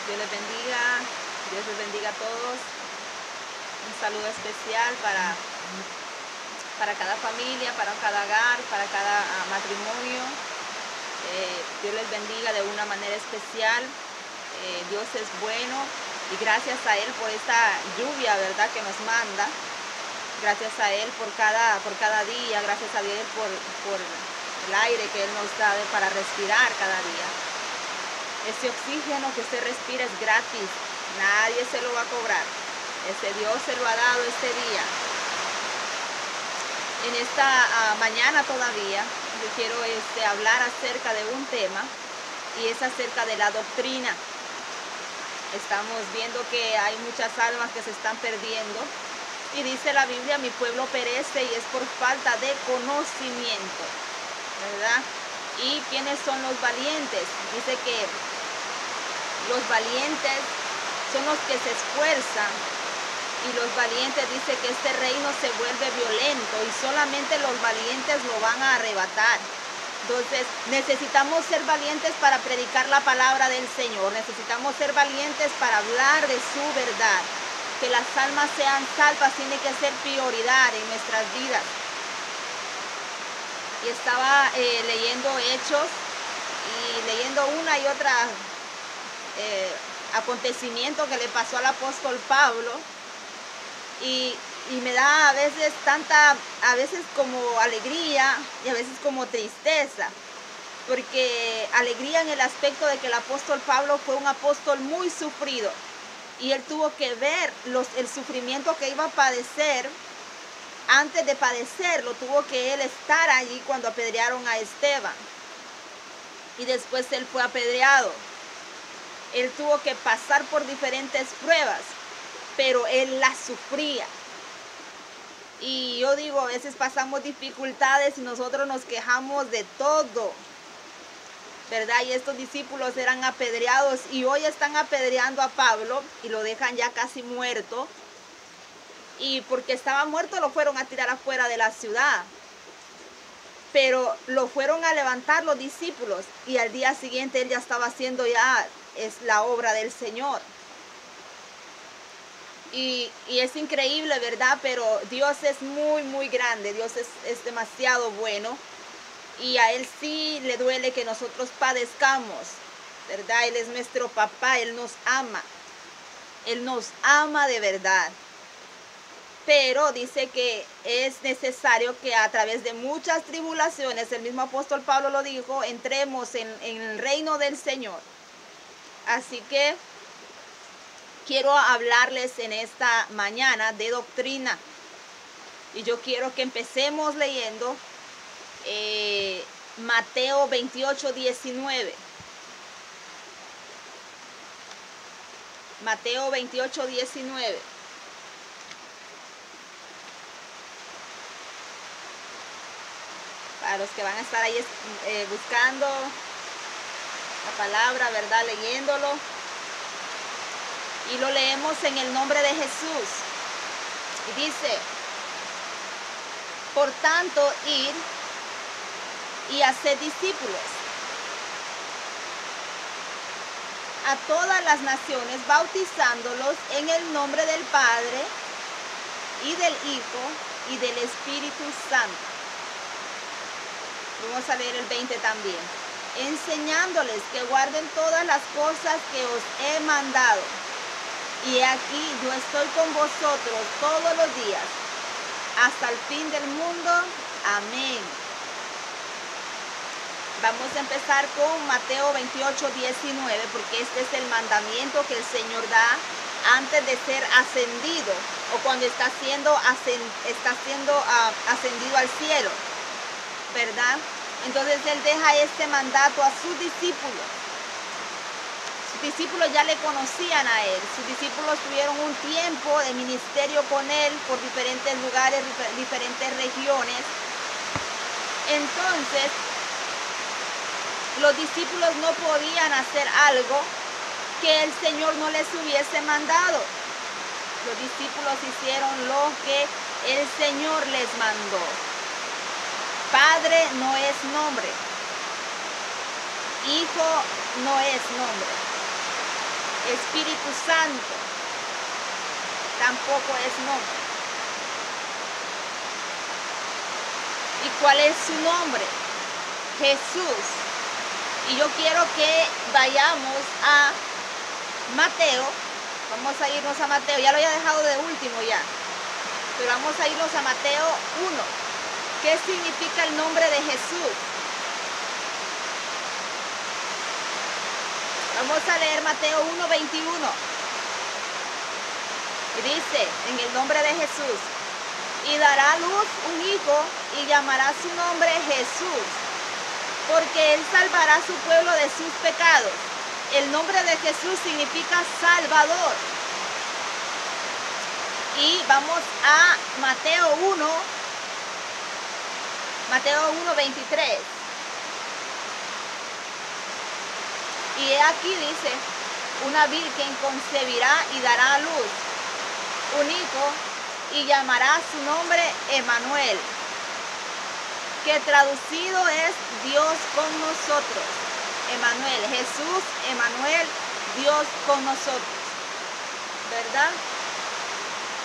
Dios les bendiga, Dios les bendiga a todos. Un saludo especial para cada familia, para cada hogar, para cada matrimonio. Dios les bendiga de una manera especial. Dios es bueno y gracias a Él por esta lluvia, ¿verdad?, que nos manda. Gracias a Él por cada día, gracias a Dios por el aire que Él nos da para respirar cada día. Ese oxígeno que usted respira es gratis, nadie se lo va a cobrar. Ese Dios se lo ha dado este día. En esta mañana todavía yo quiero hablar acerca de un tema y es acerca de la doctrina. Estamos viendo que hay muchas almas que se están perdiendo y dice la Biblia, mi pueblo perece y es por falta de conocimiento, ¿verdad? ¿Y quiénes son los valientes? Dice que los valientes son los que se esfuerzan y los valientes dice que este reino se vuelve violento y solamente los valientes lo van a arrebatar. Entonces necesitamos ser valientes para predicar la palabra del Señor, necesitamos ser valientes para hablar de su verdad. Que las almas sean salvas tiene que ser prioridad en nuestras vidas. Y estaba leyendo Hechos y leyendo una y otra acontecimiento que le pasó al apóstol Pablo y me da a veces a veces como alegría y a veces como tristeza, porque alegría en el aspecto de que el apóstol Pablo fue un apóstol muy sufrido y él tuvo que ver el sufrimiento que iba a padecer. Antes de padecerlo, tuvo que él estar allí cuando apedrearon a Esteban. Y después él fue apedreado. Él tuvo que pasar por diferentes pruebas, pero él las sufría. Y yo digo, a veces pasamos dificultades y nosotros nos quejamos de todo, ¿verdad? Y estos discípulos eran apedreados y hoy están apedreando a Pablo y lo dejan ya casi muerto. Y porque estaba muerto lo fueron a tirar afuera de la ciudad. Pero lo fueron a levantar los discípulos y al día siguiente él ya estaba haciendo la obra del Señor. Y es increíble, ¿verdad? Pero Dios es muy, muy grande. Dios es demasiado bueno. Y a Él sí le duele que nosotros padezcamos, ¿verdad? Él es nuestro papá, Él nos ama. Él nos ama de verdad. Pero dice que es necesario que a través de muchas tribulaciones, el mismo apóstol Pablo lo dijo, entremos en el reino del Señor. Así que quiero hablarles en esta mañana de doctrina. Y yo quiero que empecemos leyendo Mateo 28:19. Mateo 28:19. Para los que van a estar ahí buscando la palabra, ¿verdad? Leyéndolo. Y lo leemos en el nombre de Jesús. Y dice, por tanto, id y haced discípulos a todas las naciones, bautizándolos en el nombre del Padre y del Hijo y del Espíritu Santo. Vamos a leer el 20 también. Enseñándoles que guarden todas las cosas que os he mandado. Y aquí yo estoy con vosotros todos los días, hasta el fin del mundo. Amén. Vamos a empezar con Mateo 28:19, porque este es el mandamiento que el Señor da antes de ser ascendido o cuando está siendo ascendido al cielo, ¿verdad? Entonces Él deja este mandato a sus discípulos. Sus discípulos ya le conocían a Él. Sus discípulos tuvieron un tiempo de ministerio con Él por diferentes lugares, diferentes regiones. Entonces, los discípulos no podían hacer algo que el Señor no les hubiese mandado. Los discípulos hicieron lo que el Señor les mandó. Padre no es nombre. Hijo no es nombre. Espíritu Santo tampoco es nombre. ¿Y cuál es su nombre? Jesús. Y yo quiero que vayamos a Mateo. Vamos a irnos a Mateo. Ya lo había dejado de último ya. Pero vamos a irnos a Mateo 1. ¿Qué significa el nombre de Jesús? Vamos a leer Mateo 1:21. Y dice, en el nombre de Jesús, y dará a luz un hijo y llamará su nombre Jesús, porque él salvará a su pueblo de sus pecados. El nombre de Jesús significa Salvador. Y vamos a Mateo 1:23. Y aquí dice, una virgen concebirá y dará a luz un hijo y llamará su nombre Emmanuel, que traducido es Dios con nosotros. Emmanuel, Jesús, Emmanuel, Dios con nosotros. ¿Verdad?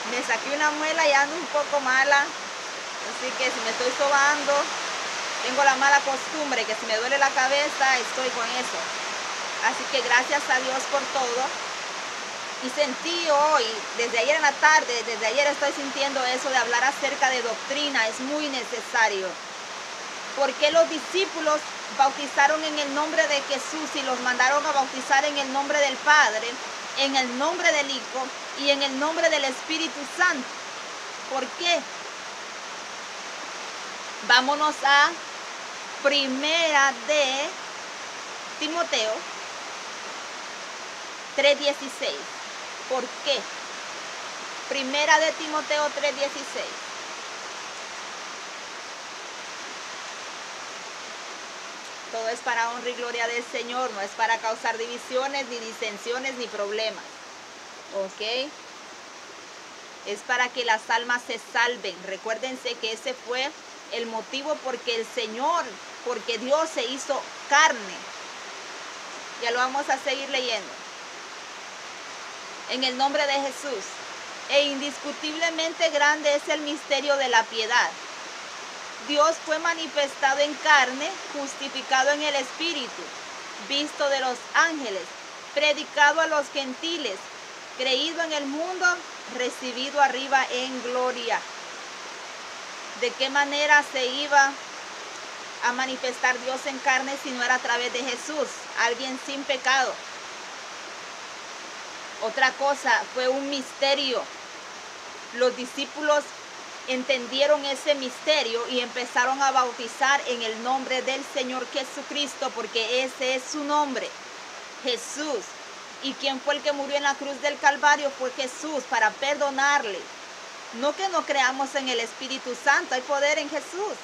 Me saqué una muela y ando un poco mala, así que si me estoy sobando, tengo la mala costumbre que si me duele la cabeza, estoy con eso. Así que gracias a Dios por todo. Y sentí hoy, desde ayer en la tarde, desde ayer estoy sintiendo eso de hablar acerca de doctrina. Es muy necesario. Porque los discípulos bautizaron en el nombre de Jesús y los mandaron a bautizar en el nombre del Padre, en el nombre del Hijo y en el nombre del Espíritu Santo. ¿Por qué? Vámonos a Primera de Timoteo 3:16. ¿Por qué? Primera de Timoteo 3:16. Todo es para honra y gloria del Señor, no es para causar divisiones, ni disensiones, ni problemas. ¿Ok? Es para que las almas se salven. Recuérdense que ese fue el motivo porque el Señor, porque Dios se hizo carne. Ya lo vamos a seguir leyendo. En el nombre de Jesús. E indiscutiblemente grande es el misterio de la piedad. Dios fue manifestado en carne, justificado en el Espíritu, visto de los ángeles, predicado a los gentiles, creído en el mundo, recibido arriba en gloria. ¿De qué manera se iba a manifestar Dios en carne si no era a través de Jesús, alguien sin pecado? Otra cosa, fue un misterio. Los discípulos entendieron ese misterio y empezaron a bautizar en el nombre del Señor Jesucristo, porque ese es su nombre, Jesús. ¿Y quién fue el que murió en la cruz del Calvario? Fue Jesús, para perdonarle. No que no creamos en el Espíritu Santo, hay poder en Jesús.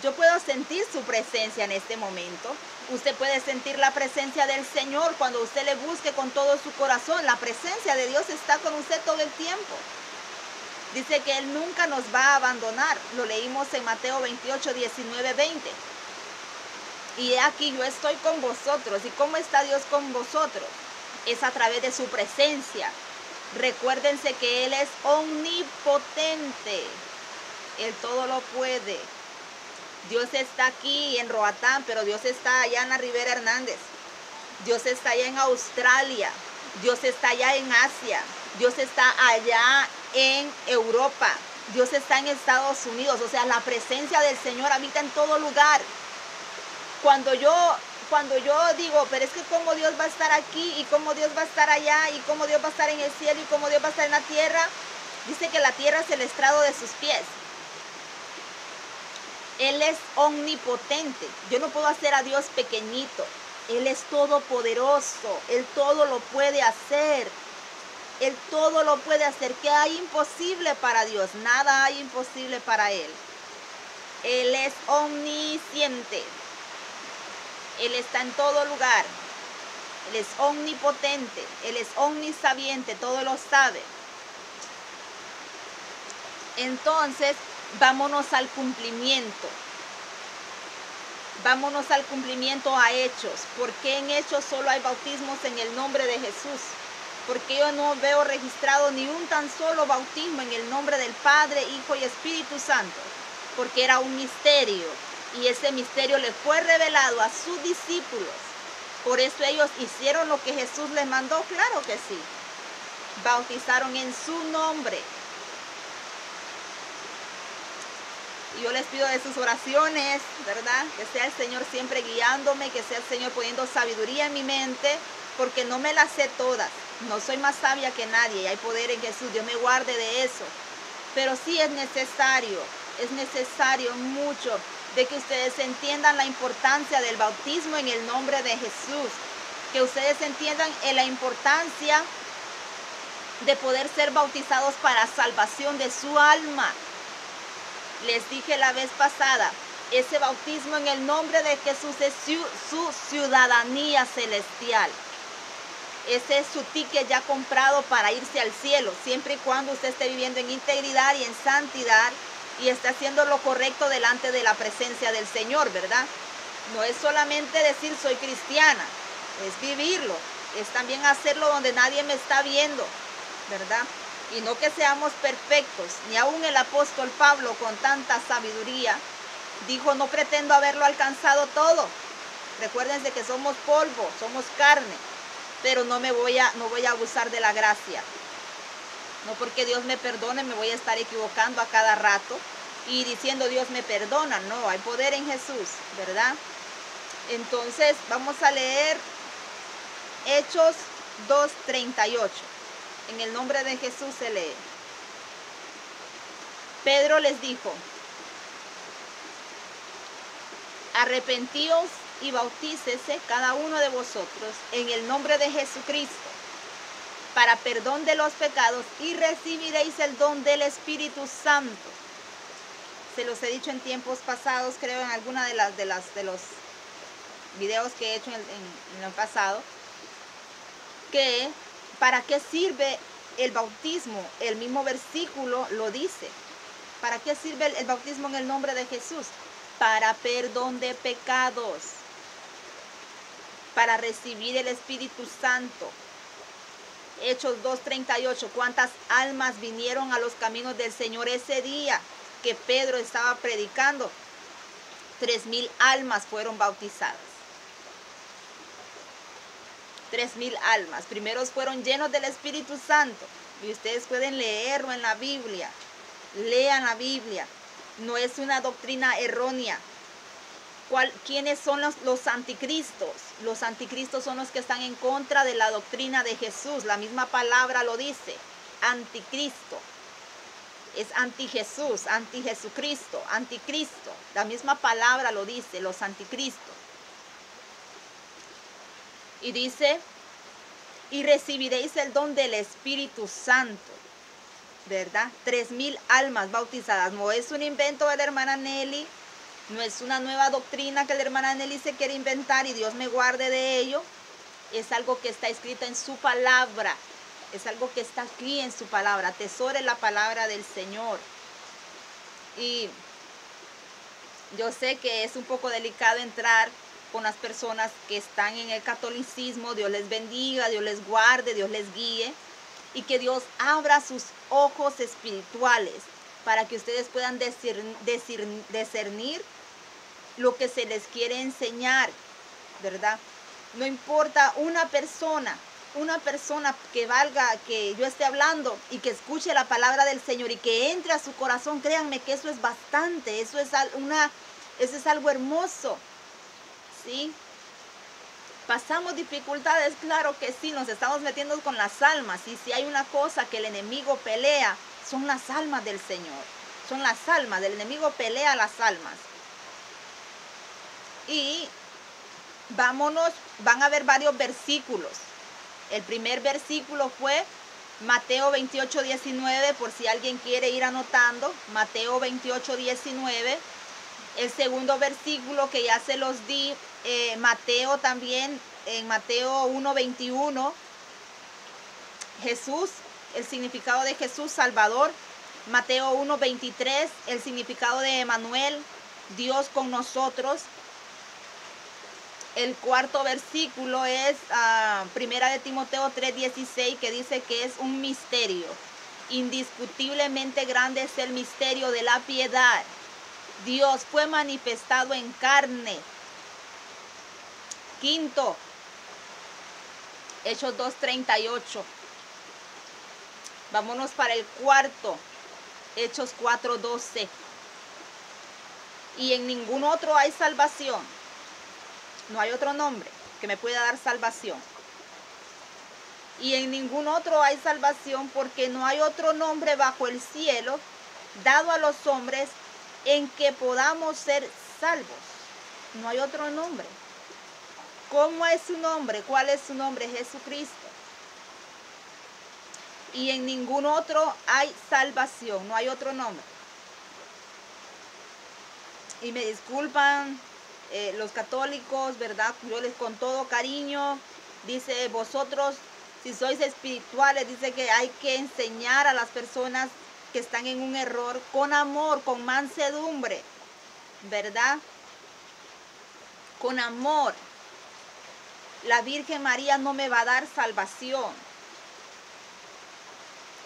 Yo puedo sentir su presencia en este momento. Usted puede sentir la presencia del Señor cuando usted le busque con todo su corazón. La presencia de Dios está con usted todo el tiempo. Dice que Él nunca nos va a abandonar. Lo leímos en Mateo 28, 19, 20. Y he aquí, yo estoy con vosotros. ¿Y cómo está Dios con vosotros? Es a través de su presencia. Recuérdense que Él es omnipotente. Él todo lo puede. Dios está aquí en Roatán, pero Dios está allá en la Ribera Hernández. Dios está allá en Australia. Dios está allá en Asia. Dios está allá en Europa. Dios está en Estados Unidos. O sea, la presencia del Señor habita en todo lugar. Cuando yo digo, pero es que cómo Dios va a estar aquí y cómo Dios va a estar allá y cómo Dios va a estar en el cielo y cómo Dios va a estar en la tierra, dice que la tierra es el estrado de sus pies. Él es omnipotente. Yo no puedo hacer a Dios pequeñito. Él es todopoderoso. Él todo lo puede hacer. Él todo lo puede hacer. ¿Qué hay imposible para Dios? Nada hay imposible para Él. Él es omnisciente. Él está en todo lugar. Él es omnipotente. Él es omnisabiente. Todo lo sabe. Entonces, vámonos al cumplimiento. Vámonos al cumplimiento a Hechos. ¿Por qué en Hechos solo hay bautismos en el nombre de Jesús? Porque yo no veo registrado ni un tan solo bautismo en el nombre del Padre, Hijo y Espíritu Santo. Porque era un misterio y ese misterio le fue revelado a sus discípulos. Por eso ellos hicieron lo que Jesús les mandó, claro que sí. Bautizaron en su nombre. Y yo les pido de sus oraciones, ¿verdad? Que sea el Señor siempre guiándome, que sea el Señor poniendo sabiduría en mi mente, porque no me las sé todas. No soy más sabia que nadie y hay poder en Jesús. Dios me guarde de eso. Pero sí es necesario mucho de que ustedes entiendan la importancia del bautismo en el nombre de Jesús. Que ustedes entiendan la importancia de poder ser bautizados para salvación de su alma. Les dije la vez pasada, ese bautismo en el nombre de Jesús es su ciudadanía celestial. Ese es su ticket ya comprado para irse al cielo, siempre y cuando usted esté viviendo en integridad y en santidad y esté haciendo lo correcto delante de la presencia del Señor, ¿verdad? No es solamente decir soy cristiana, es vivirlo, es también hacerlo donde nadie me está viendo, ¿verdad? Y no que seamos perfectos, ni aún el apóstol Pablo con tanta sabiduría dijo no pretendo haberlo alcanzado todo. Recuérdense que somos polvo, somos carne, pero no voy a abusar de la gracia. No porque Dios me perdone me voy a estar equivocando a cada rato y diciendo Dios me perdona. No, hay poder en Jesús, ¿verdad? Entonces vamos a leer Hechos 2:38. En el nombre de Jesús se lee. Pedro les dijo, arrepentíos y bautícese cada uno de vosotros en el nombre de Jesucristo para perdón de los pecados y recibiréis el don del Espíritu Santo. Se los he dicho en tiempos pasados, creo en alguna de los videos que he hecho en el pasado, que ¿para qué sirve el bautismo? El mismo versículo lo dice. ¿Para qué sirve el bautismo en el nombre de Jesús? Para perdón de pecados, para recibir el Espíritu Santo. Hechos 2:38, ¿cuántas almas vinieron a los caminos del Señor ese día que Pedro estaba predicando? 3,000 almas fueron bautizadas. 3,000 almas. Primeros fueron llenos del Espíritu Santo. Y ustedes pueden leerlo en la Biblia. Lean la Biblia. No es una doctrina errónea. ¿Quiénes son los anticristos? Los anticristos son los que están en contra de la doctrina de Jesús. La misma palabra lo dice. Anticristo. Es anti-Jesús, anti-Jesucristo, anticristo. La misma palabra lo dice, los anticristos. Y dice, y recibiréis el don del Espíritu Santo, ¿verdad? 3,000 almas bautizadas. No es un invento de la hermana Nelly, no es una nueva doctrina que la hermana Nelly se quiere inventar y Dios me guarde de ello. Es algo que está escrito en su palabra, es algo que está aquí en su palabra. Atesore la palabra del Señor. Y yo sé que es un poco delicado entrar con las personas que están en el catolicismo. Dios les bendiga, Dios les guarde, Dios les guíe y que Dios abra sus ojos espirituales para que ustedes puedan discernir lo que se les quiere enseñar, ¿verdad? No importa una persona que valga, que yo esté hablando y que escuche la palabra del Señor y que entre a su corazón, créanme que eso es bastante, eso es algo hermoso. ¿Sí? ¿Pasamos dificultades? Claro que sí, nos estamos metiendo con las almas. Y si hay una cosa que el enemigo pelea, son las almas del Señor. Son las almas, el enemigo pelea las almas. Y van a ver varios versículos. El primer versículo fue Mateo 28:19, por si alguien quiere ir anotando. Mateo 28:19. El segundo versículo que ya se los di, Mateo también, en Mateo 1:21, Jesús, el significado de Jesús, Salvador. Mateo 1:23, el significado de Emmanuel, Dios con nosotros. El cuarto versículo es Primera de Timoteo 3:16, que dice que es un misterio. Indiscutiblemente grande es el misterio de la piedad. Dios fue manifestado en carne. Quinto, Hechos 2:38. Vámonos para el cuarto, Hechos 4:12. Y en ningún otro hay salvación. No hay otro nombre que me pueda dar salvación. Y en ningún otro hay salvación, porque no hay otro nombre bajo el cielo dado a los hombres en que podamos ser salvos. No hay otro nombre. ¿Cómo es su nombre? ¿Cuál es su nombre? Jesucristo. Y en ningún otro hay salvación. No hay otro nombre. Y me disculpan los católicos, ¿verdad? Yo les con todo cariño, dice, vosotros, si sois espirituales, dice que hay que enseñar a las personas que están en un error con amor, con mansedumbre, ¿verdad? Con amor. La Virgen María no me va a dar salvación.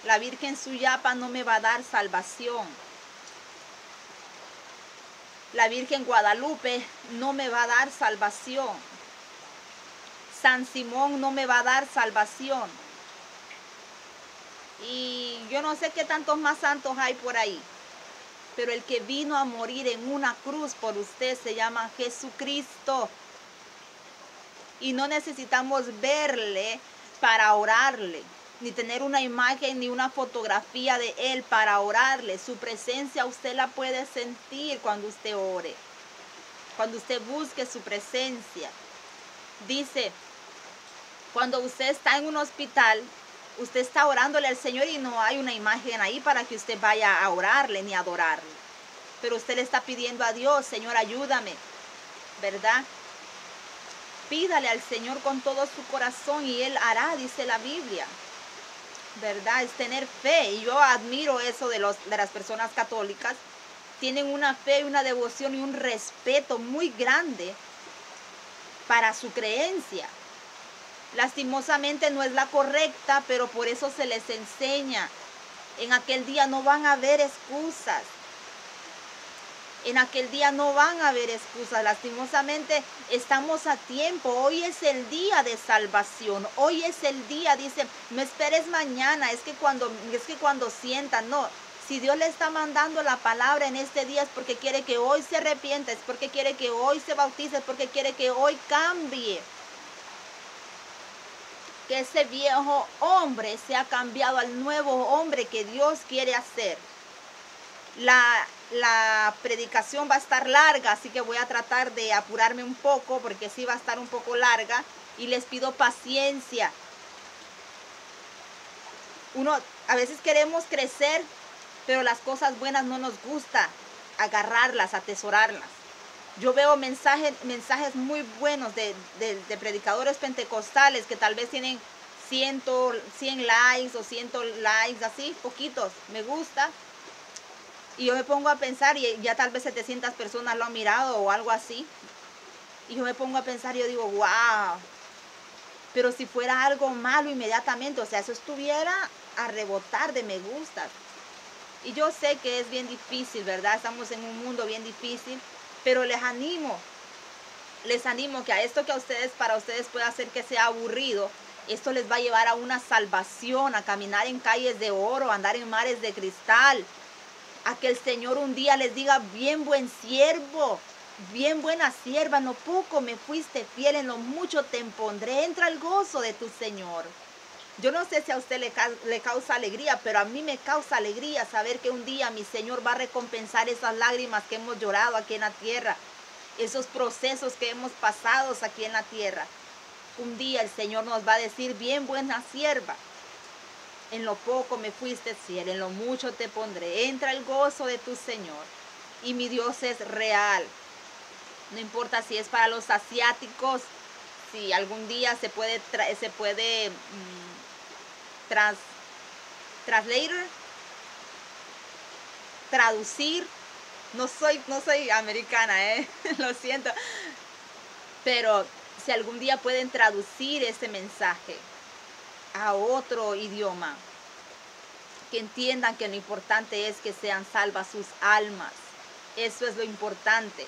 La Virgen Suyapa no me va a dar salvación. La Virgen Guadalupe no me va a dar salvación. San Simón no me va a dar salvación. Y yo no sé qué tantos más santos hay por ahí. Pero el que vino a morir en una cruz por usted se llama Jesucristo. Y no necesitamos verle para orarle, ni tener una imagen ni una fotografía de él para orarle. Su presencia usted la puede sentir cuando usted ore, cuando usted busque su presencia. Dice, cuando usted está en un hospital, usted está orándole al Señor y no hay una imagen ahí para que usted vaya a orarle ni a adorarle. Pero usted le está pidiendo a Dios, Señor, ayúdame, ¿verdad? Pídale al Señor con todo su corazón y Él hará, dice la Biblia, ¿verdad? Es tener fe. Y yo admiro eso de las personas católicas. Tienen una fe, una devoción y un respeto muy grande para su creencia. Lastimosamente no es la correcta, pero por eso se les enseña. En aquel día no van a haber excusas. En aquel día no van a haber excusas. Lastimosamente estamos a tiempo. Hoy es el día de salvación. Hoy es el día, dice, no esperes mañana. Es que cuando sientan, no. Si Dios le está mandando la palabra en este día es porque quiere que hoy se arrepienta, es porque quiere que hoy se bautice, es porque quiere que hoy cambie. Que ese viejo hombre sea cambiado al nuevo hombre que Dios quiere hacer. La predicación va a estar larga, así que voy a tratar de apurarme un poco porque sí va a estar un poco larga y les pido paciencia. A veces queremos crecer, pero las cosas buenas no nos gusta agarrarlas, atesorarlas. Yo veo mensajes muy buenos de predicadores pentecostales que tal vez tienen 100 likes o 100 likes, así, poquitos, me gusta. Y yo me pongo a pensar, y ya tal vez 700 personas lo han mirado o algo así. Y yo me pongo a pensar y yo digo, wow. Pero si fuera algo malo inmediatamente, o sea, eso estuviera a rebotar de me gustas. Y yo sé que es bien difícil, ¿verdad? Estamos en un mundo bien difícil, pero les animo que a esto que para ustedes puede hacer que sea aburrido, esto les va a llevar a una salvación, a caminar en calles de oro, a andar en mares de cristal. A que el Señor un día les diga, bien buen siervo, bien buena sierva, no poco me fuiste fiel, en lo mucho te pondré, entra el gozo de tu Señor. Yo no sé si a usted le causa alegría, pero a mí me causa alegría saber que un día mi Señor va a recompensar esas lágrimas que hemos llorado aquí en la tierra, esos procesos que hemos pasado aquí en la tierra. Un día el Señor nos va a decir, bien buena sierva. En lo poco me fuiste fiel, en lo mucho te pondré. Entra el gozo de tu Señor. Y mi Dios es real. No importa si es para los asiáticos, si algún día se puede traducir. No soy americana, lo siento. Pero si algún día pueden traducir ese mensaje a otro idioma, que entiendan que lo importante es que sean salvas sus almas. Eso es lo importante.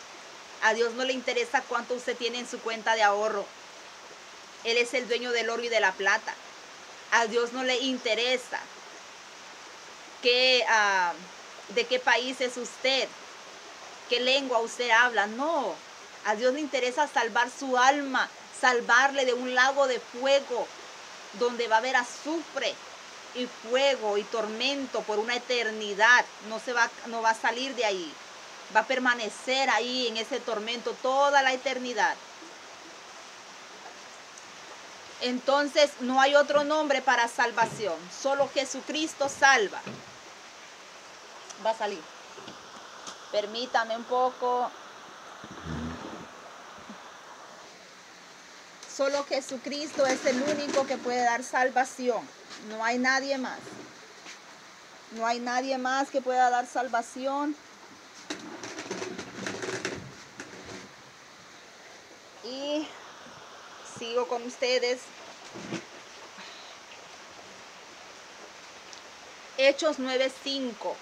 A Dios no le interesa cuánto usted tiene en su cuenta de ahorro. Él es el dueño del oro y de la plata. A Dios no le interesa de qué país es usted, qué lengua usted habla. No, a Dios le interesa salvar su alma, salvarle de un lago de fuego donde va a haber azufre y fuego y tormento por una eternidad. No va a salir de ahí. Va a permanecer ahí en ese tormento toda la eternidad. Entonces no hay otro nombre para salvación. Solo Jesucristo salva. Va a salir. Permítame un poco. Solo Jesucristo es el único que puede dar salvación. No hay nadie más. No hay nadie más que pueda dar salvación. Y sigo con ustedes. Hechos 9:5.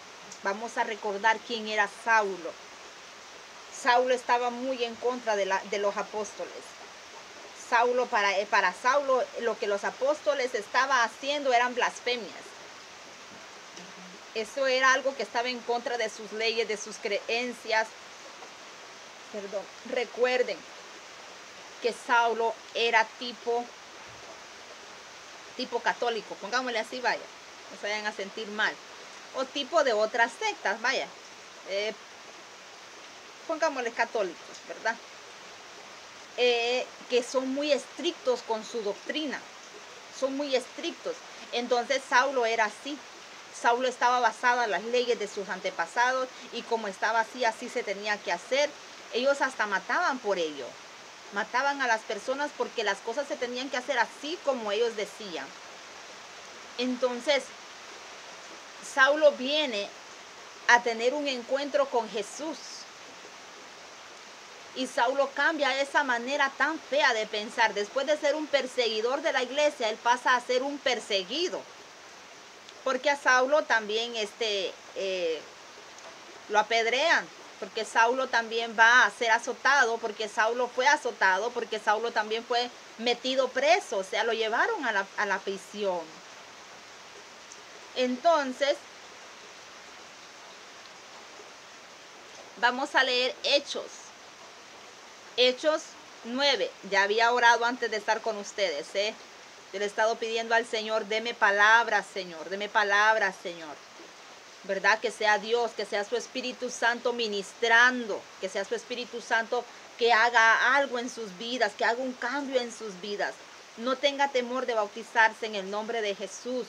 Vamos a recordar quién era Saulo. Saulo estaba muy en contra de los apóstoles. Para Saulo, lo que los apóstoles estaban haciendo eran blasfemias. Eso era algo que estaba en contra de sus leyes, de sus creencias. Perdón. Recuerden que Saulo era tipo católico, pongámosle así, vaya, no se vayan a sentir mal, o tipo de otras sectas, vaya, pongámosle católicos, ¿verdad? Que son muy estrictos con su doctrina, son muy estrictos. Entonces Saulo era así. Saulo estaba basado en las leyes de sus antepasados, y como estaba así se tenía que hacer. Ellos hasta mataban por ello. Mataban a las personas porque las cosas se tenían que hacer así como ellos decían. Entonces, Saulo viene a tener un encuentro con Jesús. Y Saulo cambia esa manera tan fea de pensar. Después de ser un perseguidor de la iglesia, él pasa a ser un perseguido. Porque a Saulo también lo apedrean. Porque Saulo también va a ser azotado, porque Saulo fue azotado, porque Saulo también fue metido preso, o sea, lo llevaron a la prisión. Entonces, vamos a leer Hechos. Hechos 9. Ya había orado antes de estar con ustedes, Yo le he estado pidiendo al Señor, deme palabras, Señor, deme palabras, Señor. ¿Verdad? Que sea Dios, que sea su Espíritu Santo ministrando, que sea su Espíritu Santo que haga algo en sus vidas, que haga un cambio en sus vidas. No tenga temor de bautizarse en el nombre de Jesús.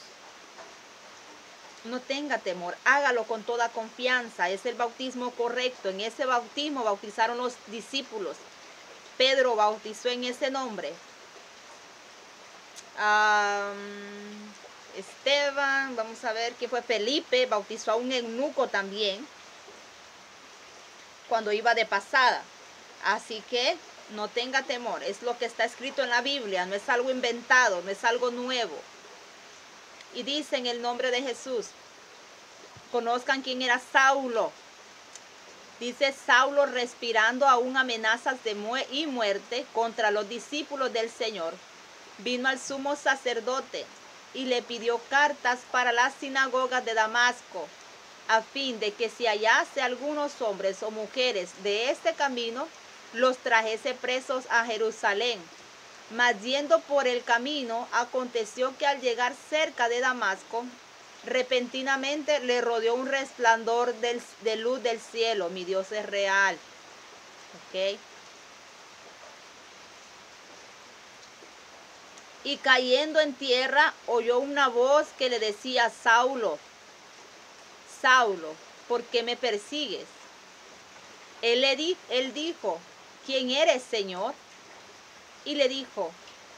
No tenga temor, hágalo con toda confianza. Es el bautismo correcto. En ese bautismo bautizaron los discípulos. Pedro bautizó en ese nombre. Esteban, vamos a ver quién fue. Felipe bautizó a un eunuco también cuando iba de pasada. Así que no tenga temor, es lo que está escrito en la Biblia, no es algo inventado, no es algo nuevo. Y dice en el nombre de Jesús, conozcan quién era Saulo. Dice Saulo respirando aún amenazas de y muerte contra los discípulos del Señor. Vino al sumo sacerdote y le pidió cartas para las sinagogas de Damasco, a fin de que si hallase algunos hombres o mujeres de este camino, los trajese presos a Jerusalén. Mas yendo por el camino, aconteció que al llegar cerca de Damasco, repentinamente le rodeó un resplandor de luz del cielo. Mi Dios es real. ¿Ok? Y cayendo en tierra, oyó una voz que le decía, Saulo, Saulo, ¿por qué me persigues? Él dijo, ¿quién eres, Señor? Y le dijo,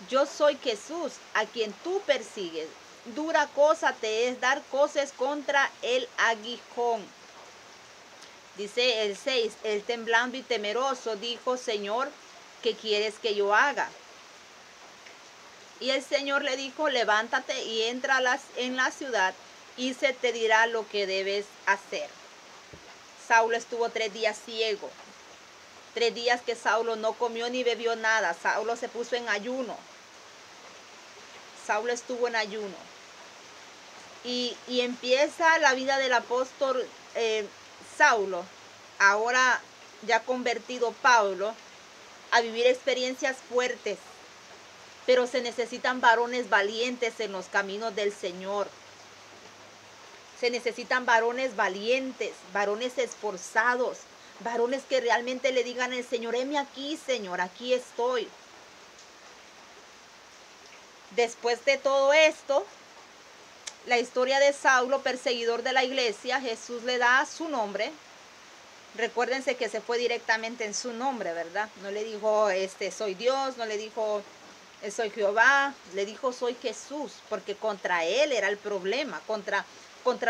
yo soy Jesús, a quien tú persigues. Dura cosa te es dar coces contra el aguijón. Dice el 6, él temblando y temeroso dijo, Señor, ¿qué quieres que yo haga? Y el Señor le dijo, levántate y entra en la ciudad y se te dirá lo que debes hacer. Saulo estuvo 3 días ciego. 3 días que Saulo no comió ni bebió nada. Saulo se puso en ayuno. Saulo estuvo en ayuno. Y empieza la vida del apóstol Saulo, ahora ya convertido Pablo, a vivir experiencias fuertes. Pero se necesitan varones valientes en los caminos del Señor. Se necesitan varones valientes, varones esforzados, varones que realmente le digan al Señor, heme aquí, Señor, aquí estoy. Después de todo esto, la historia de Saulo, perseguidor de la iglesia, Jesús le da su nombre. Recuérdense que se fue directamente en su nombre, ¿verdad? No le dijo, soy Dios, no le dijo, soy Jehová, le dijo, soy Jesús, porque contra él era el problema, contra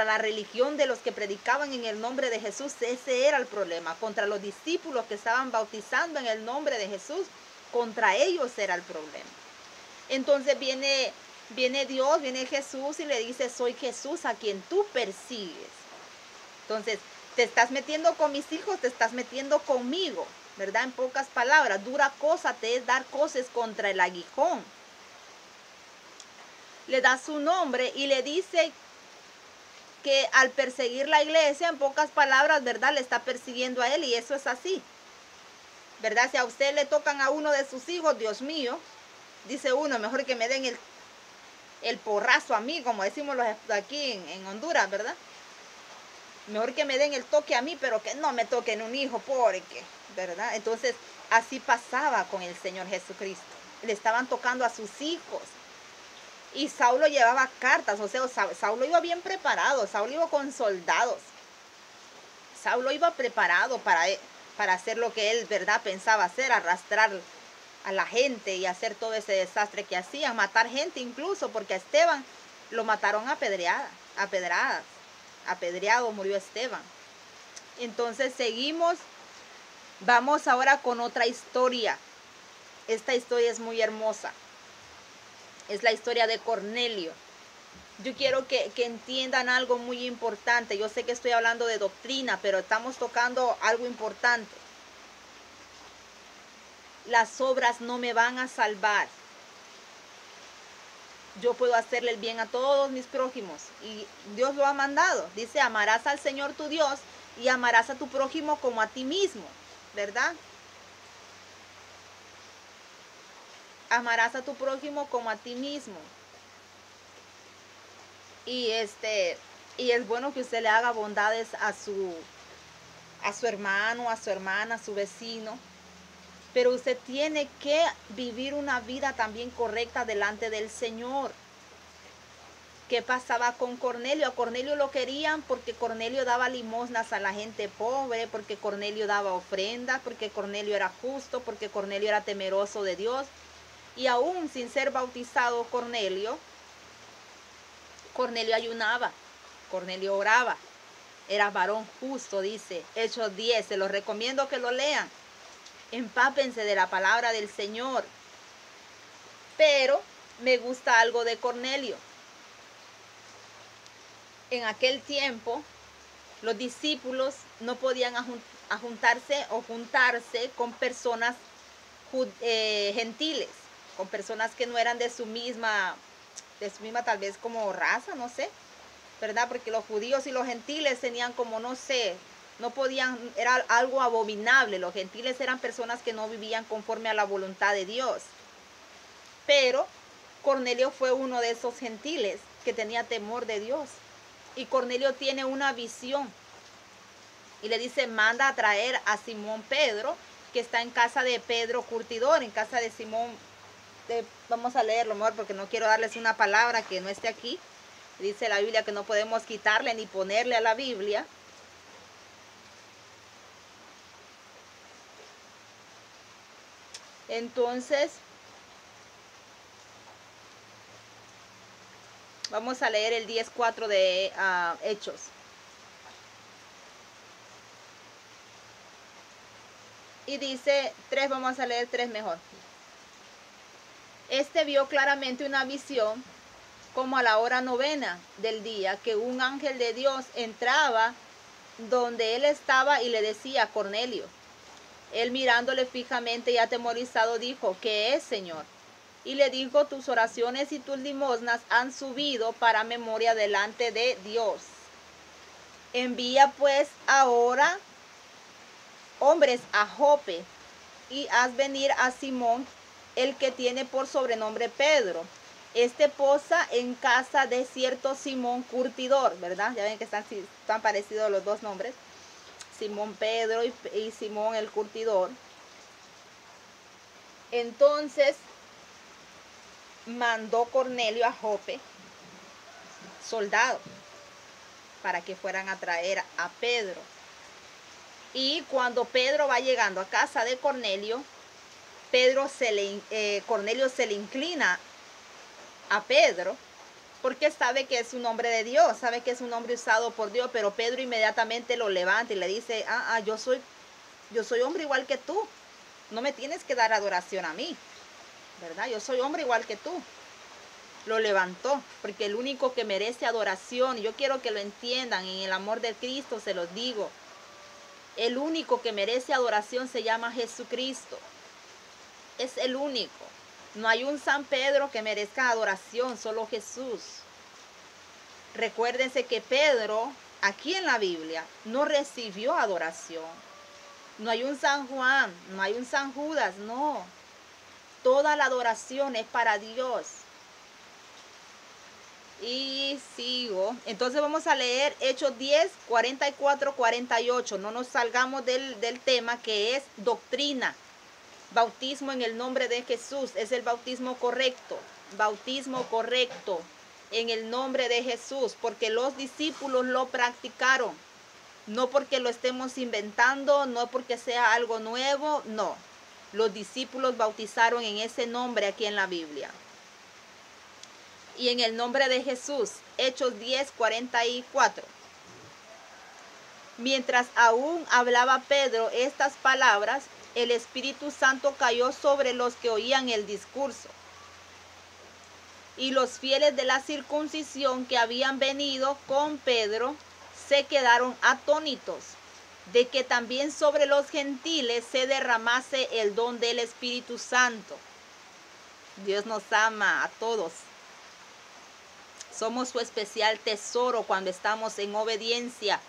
la religión de los que predicaban en el nombre de Jesús, ese era el problema. Contra los discípulos que estaban bautizando en el nombre de Jesús, contra ellos era el problema. Entonces viene Dios, viene Jesús y le dice, soy Jesús a quien tú persigues. Entonces, te estás metiendo con mis hijos, te estás metiendo conmigo, ¿verdad? En pocas palabras, dura cosa te es dar cosas contra el aguijón. Le da su nombre y le dice que al perseguir la iglesia, en pocas palabras, ¿verdad? Le está persiguiendo a él y eso es así, ¿verdad? Si a usted le tocan a uno de sus hijos, Dios mío, dice uno, mejor que me den el porrazo a mí, como decimos los aquí en Honduras, ¿verdad? Mejor que me den el toque a mí, pero que no me toquen un hijo, porque, ¿verdad? Entonces, así pasaba con el Señor Jesucristo. Le estaban tocando a sus hijos. Y Saulo llevaba cartas, o sea, Saulo iba bien preparado, Saulo iba con soldados. Saulo iba preparado para hacer lo que él, ¿verdad?, pensaba hacer, arrastrar a la gente y hacer todo ese desastre que hacían, matar gente incluso, porque a Esteban lo mataron a pedradas. Apedreado murió Esteban. Entonces seguimos, vamos ahora con otra historia. Esta historia es muy hermosa. Es la historia de Cornelio. Yo quiero que entiendan algo muy importante. Yo sé que estoy hablando de doctrina, pero estamos tocando algo importante. Las obras no me van a salvar. Yo puedo hacerle el bien a todos mis prójimos y Dios lo ha mandado. Dice, amarás al Señor tu Dios y amarás a tu prójimo como a ti mismo, ¿verdad? Amarás a tu prójimo como a ti mismo. Y es bueno que usted le haga bondades a su hermano, a su hermana, a su vecino. Pero usted tiene que vivir una vida también correcta delante del Señor. ¿Qué pasaba con Cornelio? A Cornelio lo querían porque Cornelio daba limosnas a la gente pobre, porque Cornelio daba ofrendas, porque Cornelio era justo, porque Cornelio era temeroso de Dios. Y aún sin ser bautizado Cornelio ayunaba, Cornelio oraba, era varón justo, dice Hechos 10, se los recomiendo que lo lean. Empápense de la palabra del Señor. Pero me gusta algo de Cornelio. En aquel tiempo, los discípulos no podían juntarse con personas gentiles, con personas que no eran de su misma tal vez como raza, no sé, ¿verdad? Porque los judíos y los gentiles tenían como, no sé, no podían, era algo abominable. Los gentiles eran personas que no vivían conforme a la voluntad de Dios. Pero Cornelio fue uno de esos gentiles que tenía temor de Dios. Y Cornelio tiene una visión. Y le dice, manda a traer a Simón Pedro, que está en casa de Pedro Curtidor, en casa de Simón. Vamos a leerlo mejor porque no quiero darles una palabra que no esté aquí. Dice la Biblia que no podemos quitarle ni ponerle a la Biblia. Entonces, vamos a leer el 10:4 de Hechos. Y dice 3, vamos a leer 3 mejor. Este vio claramente una visión como a la hora 9 del día, que un ángel de Dios entraba donde él estaba y le decía: Cornelio. Él, mirándole fijamente y atemorizado, dijo: ¿Qué es, Señor? Y le dijo: tus oraciones y tus limosnas han subido para memoria delante de Dios. Envía pues ahora hombres a Jope y haz venir a Simón, el que tiene por sobrenombre Pedro. Este posa en casa de cierto Simón curtidor, ¿verdad? Ya ven que están parecidos los dos nombres. Simón Pedro y Simón el curtidor. Entonces mandó Cornelio a Jope soldados para que fueran a traer a Pedro. Y cuando Pedro va llegando a casa de Cornelio, Cornelio se le inclina a Pedro, porque sabe que es un hombre de Dios, sabe que es un hombre usado por Dios, pero Pedro inmediatamente lo levanta y le dice: yo soy hombre igual que tú, no me tienes que dar adoración a mí, ¿verdad? Yo soy hombre igual que tú. Lo levantó, porque el único que merece adoración, yo quiero que lo entiendan, en el amor de Cristo se los digo, el único que merece adoración se llama Jesucristo. Es el único. No hay un San Pedro que merezca adoración, solo Jesús. Recuérdense que Pedro, aquí en la Biblia, no recibió adoración. No hay un San Juan, no hay un San Judas, no. Toda la adoración es para Dios. Y sigo. Entonces vamos a leer Hechos 10, 44, 48. No nos salgamos del tema, que es doctrina. Bautismo en el nombre de Jesús. Es el bautismo correcto. Bautismo correcto en el nombre de Jesús. Porque los discípulos lo practicaron. No porque lo estemos inventando, no porque sea algo nuevo, no. Los discípulos bautizaron en ese nombre aquí en la Biblia. Y en el nombre de Jesús, Hechos 10, 44. Mientras aún hablaba Pedro estas palabras, el Espíritu Santo cayó sobre los que oían el discurso. Y los fieles de la circuncisión que habían venido con Pedro se quedaron atónitos de que también sobre los gentiles se derramase el don del Espíritu Santo. Dios nos ama a todos. Somos su especial tesoro cuando estamos en obediencia.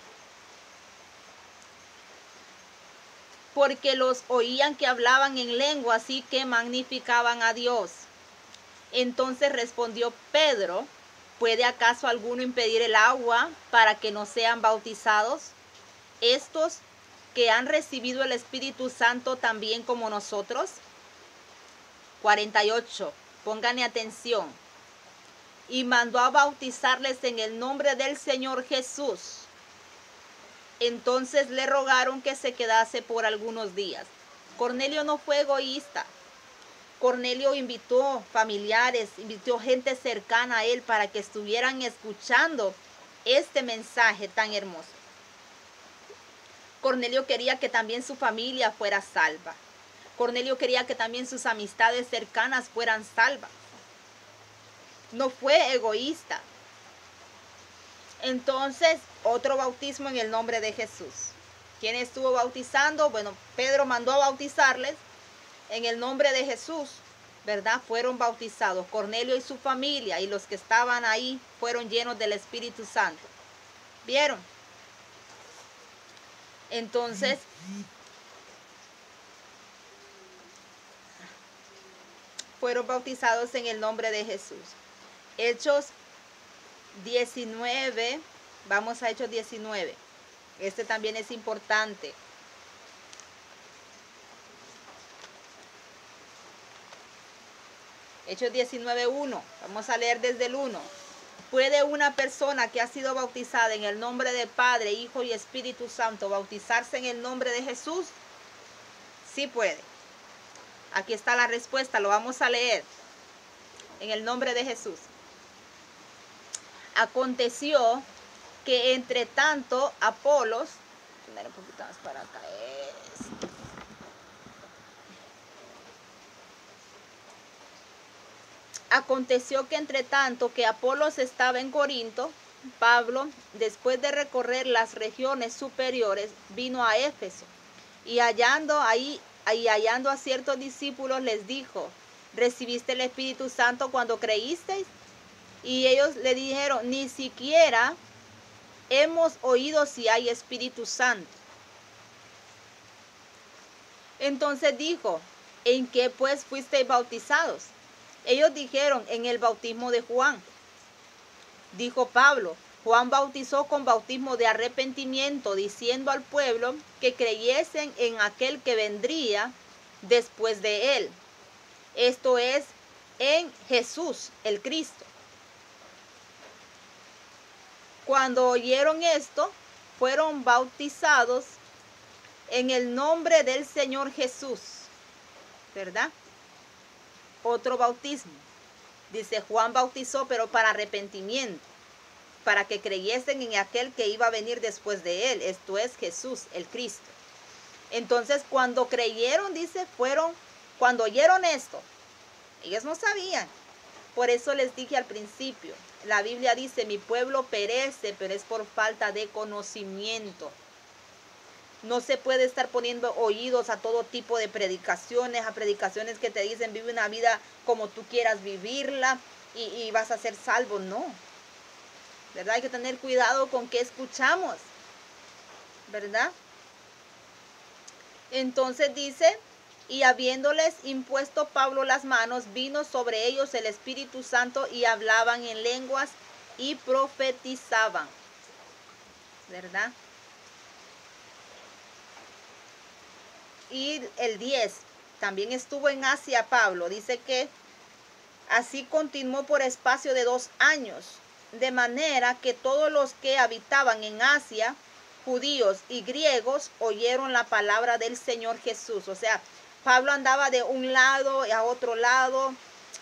Porque los oían que hablaban en lengua, así que magnificaban a Dios. Entonces respondió Pedro: ¿puede acaso alguno impedir el agua para que no sean bautizados estos que han recibido el Espíritu Santo también como nosotros? 48. Pónganle atención. Y mandó a bautizarles en el nombre del Señor Jesús. Entonces le rogaron que se quedase por algunos días. Cornelio no fue egoísta. Cornelio invitó familiares, invitó gente cercana a él para que estuvieran escuchando este mensaje tan hermoso. Cornelio quería que también su familia fuera salva. Cornelio quería que también sus amistades cercanas fueran salvas. No fue egoísta. Entonces, otro bautismo en el nombre de Jesús. ¿Quién estuvo bautizando? Bueno, Pedro mandó a bautizarles en el nombre de Jesús, ¿verdad? Fueron bautizados. Cornelio y su familia y los que estaban ahí fueron llenos del Espíritu Santo. ¿Vieron? Entonces, fueron bautizados en el nombre de Jesús. Hechos 19, vamos a Hechos 19. Este también es importante. Hechos 19:1. Vamos a leer desde el 1. ¿Puede una persona que ha sido bautizada en el nombre del Padre, Hijo y Espíritu Santo bautizarse en el nombre de Jesús? Sí puede. Aquí está la respuesta, lo vamos a leer. En el nombre de Jesús. Aconteció que entre tanto Apolos, un poquito más para acá, aconteció que entre tanto que Apolos estaba en Corinto, Pablo, después de recorrer las regiones superiores, vino a Éfeso y hallando a ciertos discípulos les dijo: ¿recibiste el Espíritu Santo cuando creísteis? Y ellos le dijeron: ni siquiera hemos oído si hay Espíritu Santo. Entonces dijo: ¿en qué pues fuisteis bautizados? Ellos dijeron: en el bautismo de Juan. Dijo Pablo: Juan bautizó con bautismo de arrepentimiento, diciendo al pueblo que creyesen en aquel que vendría después de él, esto es, en Jesús, el Cristo. Cuando oyeron esto, fueron bautizados en el nombre del Señor Jesús, ¿verdad? Otro bautismo. Dice: Juan bautizó, pero para arrepentimiento, para que creyesen en aquel que iba a venir después de él, esto es Jesús, el Cristo. Entonces, cuando creyeron, dice, cuando oyeron esto, ellos no sabían. Por eso les dije al principio, la Biblia dice: mi pueblo perece, pero es por falta de conocimiento. No se puede estar poniendo oídos a todo tipo de predicaciones, a predicaciones que te dicen: vive una vida como tú quieras vivirla y vas a ser salvo. No, ¿verdad? Hay que tener cuidado con qué escuchamos, ¿verdad? Entonces dice: y habiéndoles impuesto Pablo las manos, vino sobre ellos el Espíritu Santo y hablaban en lenguas y profetizaban, ¿verdad? Y el 10, también estuvo en Asia Pablo, dice que así continuó por espacio de 2 años, de manera que todos los que habitaban en Asia, judíos y griegos, oyeron la palabra del Señor Jesús. O sea, Pablo andaba de un lado a otro lado.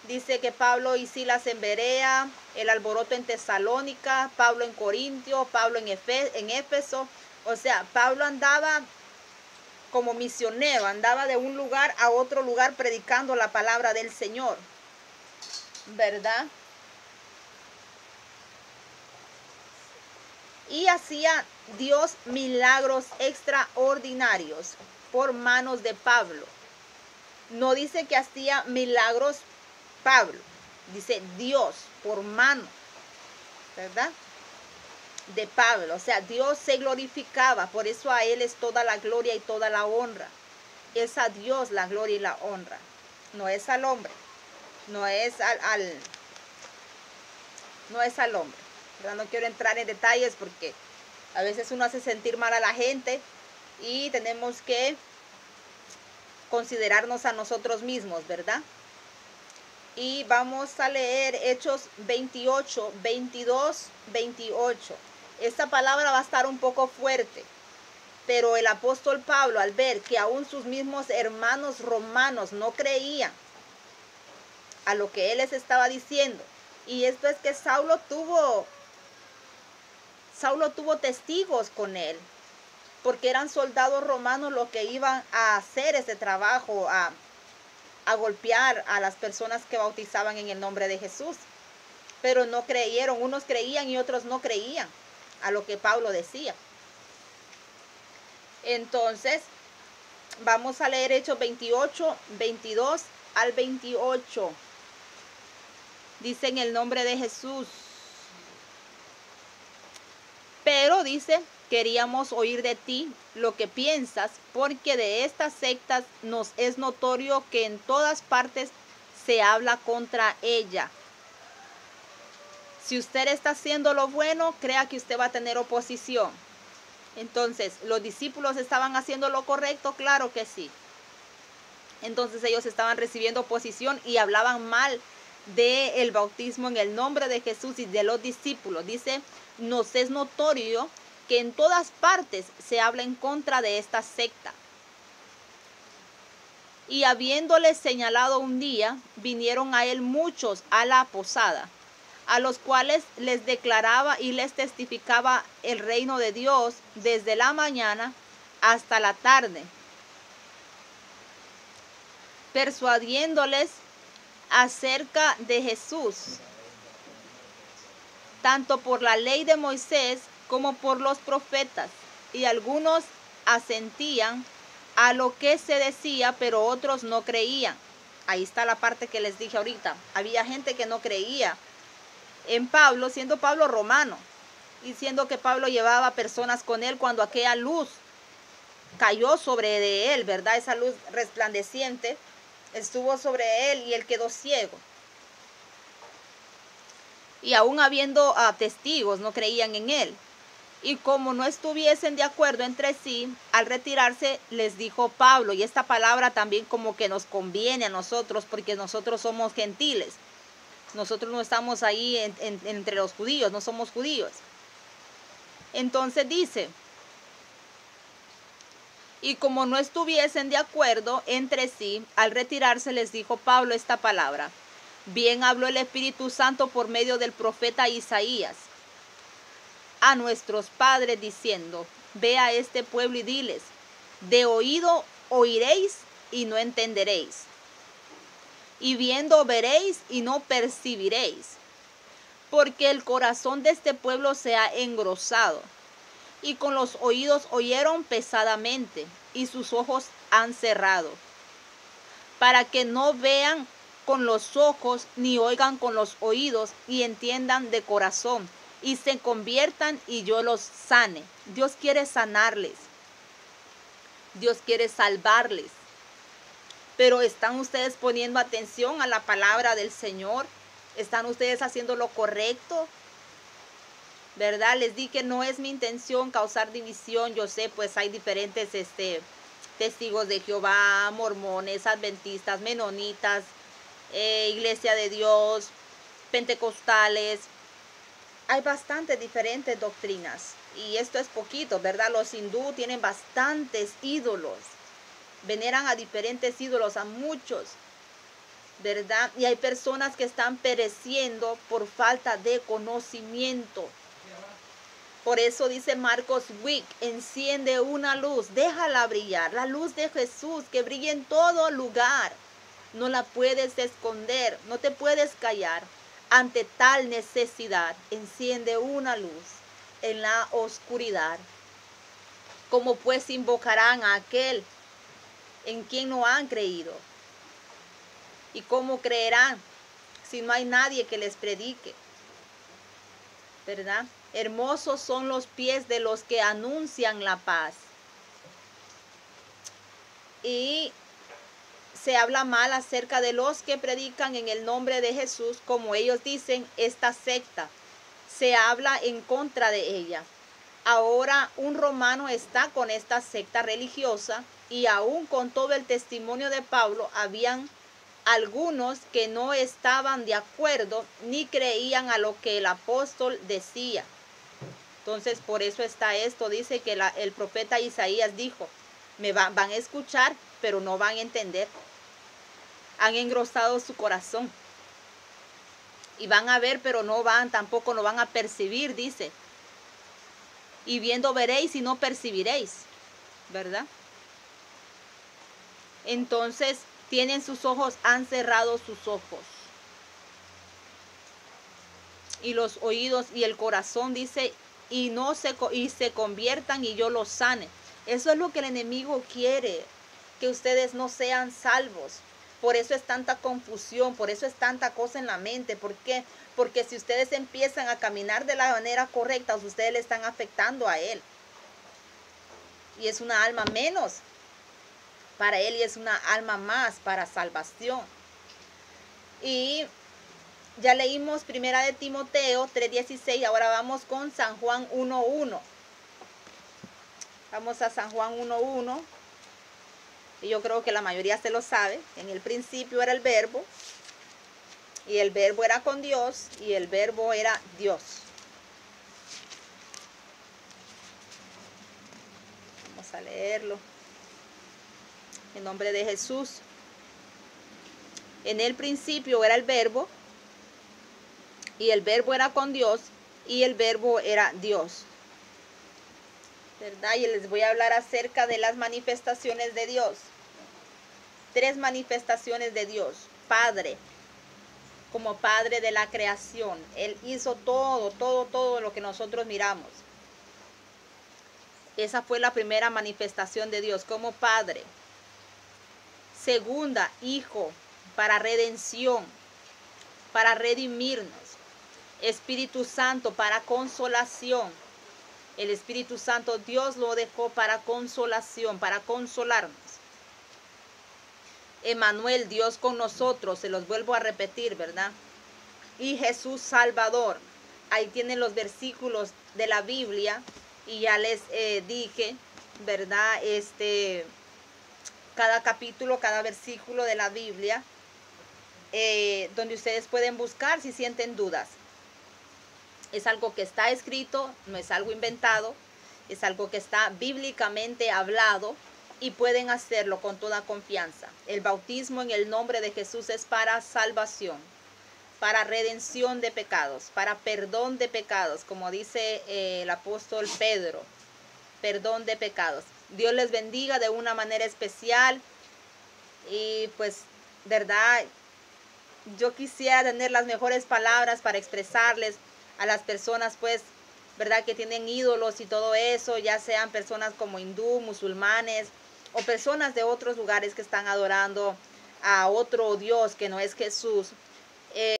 Dice que Pablo y Silas en Berea, el alboroto en Tesalónica, Pablo en Corintio, Pablo en Éfeso. O sea, Pablo andaba como misionero, andaba de un lugar a otro lugar predicando la palabra del Señor, ¿verdad? Y hacía Dios milagros extraordinarios por manos de Pablo. No dice que hacía milagros Pablo, dice Dios por mano, ¿verdad? De Pablo. O sea, Dios se glorificaba, por eso a él es toda la gloria y toda la honra. Es a Dios la gloria y la honra, no es al hombre, no es al hombre, ¿verdad? No quiero entrar en detalles porque a veces uno hace sentir mal a la gente y tenemos que considerarnos a nosotros mismos, ¿verdad? Y vamos a leer Hechos 28, 22, 28. Esta palabra va a estar un poco fuerte, pero el apóstol Pablo, al ver que aún sus mismos hermanos romanos no creían a lo que él les estaba diciendo, y esto es que Saulo tuvo testigos con él, porque eran soldados romanos los que iban a hacer ese trabajo, a golpear a las personas que bautizaban en el nombre de Jesús. Pero no creyeron, unos creían y otros no creían a lo que Pablo decía. Entonces, vamos a leer Hechos 28, 22 al 28. Dice: en el nombre de Jesús. Pero dice: queríamos oír de ti lo que piensas, porque de estas sectas nos es notorio que en todas partes se habla contra ella. Si usted está haciendo lo bueno, crea que usted va a tener oposición. Entonces, ¿los discípulos estaban haciendo lo correcto? Claro que sí. Entonces ellos estaban recibiendo oposición y hablaban mal del bautismo en el nombre de Jesús y de los discípulos. Dice: nos es notorio que en todas partes se habla en contra de esta secta. Y habiéndoles señalado un día, vinieron a él muchos a la posada, a los cuales les declaraba y les testificaba el reino de Dios desde la mañana hasta la tarde, persuadiéndoles acerca de Jesús, tanto por la ley de Moisés como por los profetas, y algunos asentían a lo que se decía, pero otros no creían. Ahí está la parte que les dije ahorita. Había gente que no creía en Pablo, siendo Pablo romano, y siendo que Pablo llevaba personas con él cuando aquella luz cayó sobre de él, ¿verdad? Esa luz resplandeciente estuvo sobre él y él quedó ciego. Y aún habiendo testigos, no creían en él. Y como no estuviesen de acuerdo entre sí, al retirarse les dijo Pablo, y esta palabra también como que nos conviene a nosotros, porque nosotros somos gentiles. Nosotros no estamos ahí entre los judíos, no somos judíos. Entonces dice, y como no estuviesen de acuerdo entre sí, al retirarse les dijo Pablo esta palabra. Bien habló el Espíritu Santo por medio del profeta Isaías a nuestros padres diciendo, ve a este pueblo y diles, de oído oiréis y no entenderéis, y viendo veréis y no percibiréis, porque el corazón de este pueblo se ha engrosado, y con los oídos oyeron pesadamente, y sus ojos han cerrado, para que no vean con los ojos, ni oigan con los oídos, y entiendan de corazón, y se conviertan y yo los sane. Dios quiere sanarles. Dios quiere salvarles. Pero ¿están ustedes poniendo atención a la palabra del Señor? ¿Están ustedes haciendo lo correcto? ¿Verdad? Les di que no es mi intención causar división. Yo sé, pues hay diferentes testigos de Jehová, mormones, adventistas, menonitas, Iglesia de Dios, pentecostales. Hay bastantes diferentes doctrinas y esto es poquito, ¿verdad? Los hindú tienen bastantes ídolos, veneran a diferentes ídolos, a muchos, ¿verdad? Y hay personas que están pereciendo por falta de conocimiento. Por eso dice Marcos Wick, enciende una luz, déjala brillar, la luz de Jesús que brilla en todo lugar. No la puedes esconder, no te puedes callar. Ante tal necesidad, enciende una luz en la oscuridad. ¿Cómo pues invocarán a aquel en quien no han creído? ¿Y cómo creerán si no hay nadie que les predique? ¿Verdad? Hermosos son los pies de los que anuncian la paz. Y se habla mal acerca de los que predican en el nombre de Jesús, como ellos dicen, esta secta. Se habla en contra de ella. Ahora un romano está con esta secta religiosa y aún con todo el testimonio de Pablo, habían algunos que no estaban de acuerdo ni creían a lo que el apóstol decía. Entonces por eso está esto, dice que el profeta Isaías dijo, van a escuchar pero no van a entender. Han engrosado su corazón. Y van a ver, pero tampoco no van a percibir, dice. Y viendo veréis y no percibiréis, ¿verdad? Entonces, tienen sus ojos, han cerrado sus ojos. Y los oídos y el corazón, dice, y se conviertan y yo los sane. Eso es lo que el enemigo quiere, que ustedes no sean salvos. Por eso es tanta confusión, por eso es tanta cosa en la mente. ¿Por qué? Porque si ustedes empiezan a caminar de la manera correcta, ustedes le están afectando a él. Y es una alma menos para él y es una alma más para salvación. Y ya leímos primera de Timoteo 3:16, ahora vamos con San Juan 1:1. Vamos a San Juan 1:1. Y yo creo que la mayoría se lo sabe. En el principio era el verbo. Y el verbo era con Dios. Y el verbo era Dios. Vamos a leerlo. En nombre de Jesús. En el principio era el verbo. Y el verbo era con Dios. Y el verbo era Dios. ¿Verdad? Y les voy a hablar acerca de las manifestaciones de Dios. 3 manifestaciones de Dios. Padre, como Padre de la creación. Él hizo todo lo que nosotros miramos. Esa fue la primera manifestación de Dios como Padre. Segunda, Hijo, para redención, para redimirnos. Espíritu Santo, para consolación. El Espíritu Santo Dios lo dejó para consolación, para consolarnos. Emmanuel, Dios con nosotros, se los vuelvo a repetir, ¿verdad? Y Jesús Salvador. Ahí tienen los versículos de la Biblia y ya les dije, ¿verdad? Cada capítulo, cada versículo de la Biblia, donde ustedes pueden buscar si sienten dudas. Es algo que está escrito, no es algo inventado, es algo que está bíblicamente hablado y pueden hacerlo con toda confianza. El bautismo en el nombre de Jesús es para salvación, para redención de pecados, para perdón de pecados, como dice el apóstol Pedro, perdón de pecados. Dios les bendiga de una manera especial y pues, verdad, yo quisiera tener las mejores palabras para expresarles a las personas, pues, verdad, que tienen ídolos y todo eso, ya sean personas como hindú, musulmanes o personas de otros lugares que están adorando a otro Dios que no es Jesús.